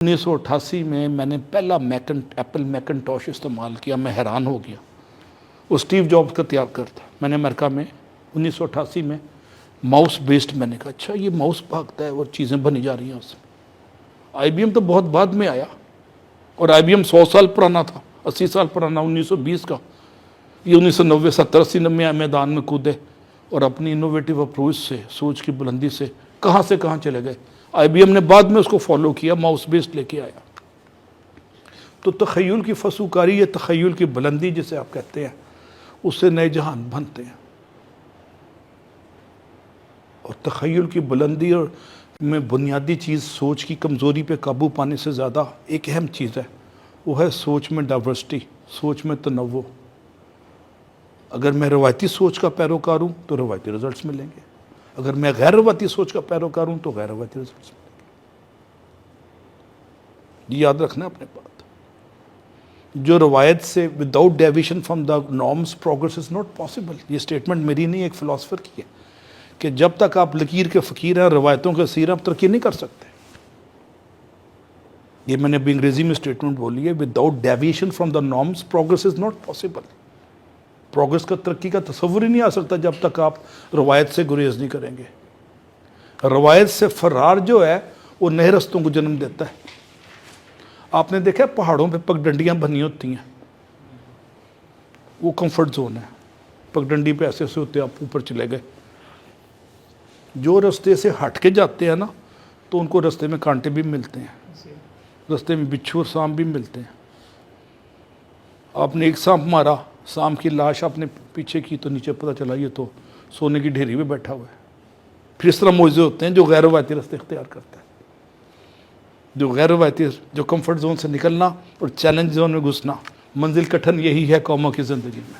1988 میں میں نے پہلا ایپل میکنٹوش استعمال کیا. میں حیران ہو گیا. وہ اسٹیو جابس کا تیار کرتا. میں نے امریکہ میں 1988 میں ماؤس بیسڈ میں نے کہا اچھا یہ ماؤس بھاگتا ہے اور چیزیں بنی جا رہی ہیں اس میں. آئی بی ایم تو بہت بعد میں آیا اور آئی بی ایم 100 سال پرانا تھا, 80 سال پرانا, 1920 کا. یہ 1990 70 80 میں میدان میں کودے اور اپنی انوویٹیو اپروچ سے, سوچ کی بلندی سے کہاں چلے گئے. آئی بی ایم نے بعد میں اس کو فالو کیا, ماؤس بیسڈ لے کے آیا. تو تخیل کی فسوکاری یا تخیل کی بلندی جسے آپ کہتے ہیں, اس سے نئے جہان بنتے ہیں. اور تخیل کی بلندی اور میں بنیادی چیز سوچ کی کمزوری پہ قابو پانے سے زیادہ ایک اہم چیز ہے, وہ ہے سوچ میں ڈائیورسٹی, سوچ میں تنوع. اگر میں روایتی سوچ کا پیروکار ہوں تو روایتی رزلٹس ملیں گے, اگر میں غیر روایتی سوچ کا پیروکار ہوں تو غیر روایتی رزلٹس ملیں گے. یہ یاد رکھنا اپنے بات. جو روایت سے without deviation from the norms progress is not possible. یہ اسٹیٹمنٹ میری نہیں, ایک فلاسفر کی ہے کہ جب تک آپ لکیر کے فقیر ہیں, روایتوں کے اسیر ہیں, آپ ترقی نہیں کر سکتے. یہ میں نے ابھی انگریزی میں اسٹیٹمنٹ بولی ہے, without deviation from the norms progress is not possible. Progress کا, ترقی کا تصور ہی نہیں آ سکتا جب تک آپ روایت سے گریز نہیں کریں گے. روایت سے فرار جو ہے وہ نئے رستوں کو جنم دیتا ہے. آپ نے دیکھا پہاڑوں پہ پگڈنڈیاں بنی ہوتی ہیں, وہ کمفرٹ زون ہے. پگڈنڈی پہ ایسے ہوتے آپ اوپر چلے گئے. جو رستے سے ہٹ کے جاتے ہیں نا تو ان کو رستے میں کانٹے بھی ملتے ہیں, رستے میں بچھو اور سانپ بھی ملتے ہیں. آپ نے ایک سانپ مارا, سانپ کی لاش آپ نے پیچھے کی تو نیچے پتہ چلا یہ تو سونے کی ڈھیری میں بیٹھا ہوا ہے. پھر اس طرح معجزے ہوتے ہیں جو غیر روایتی رستے اختیار کرتا ہے, جو غیر روایتی, جو کمفرٹ زون سے نکلنا اور چیلنج زون میں گھسنا. منزل کٹھن یہی ہے قوموں کی زندگی میں.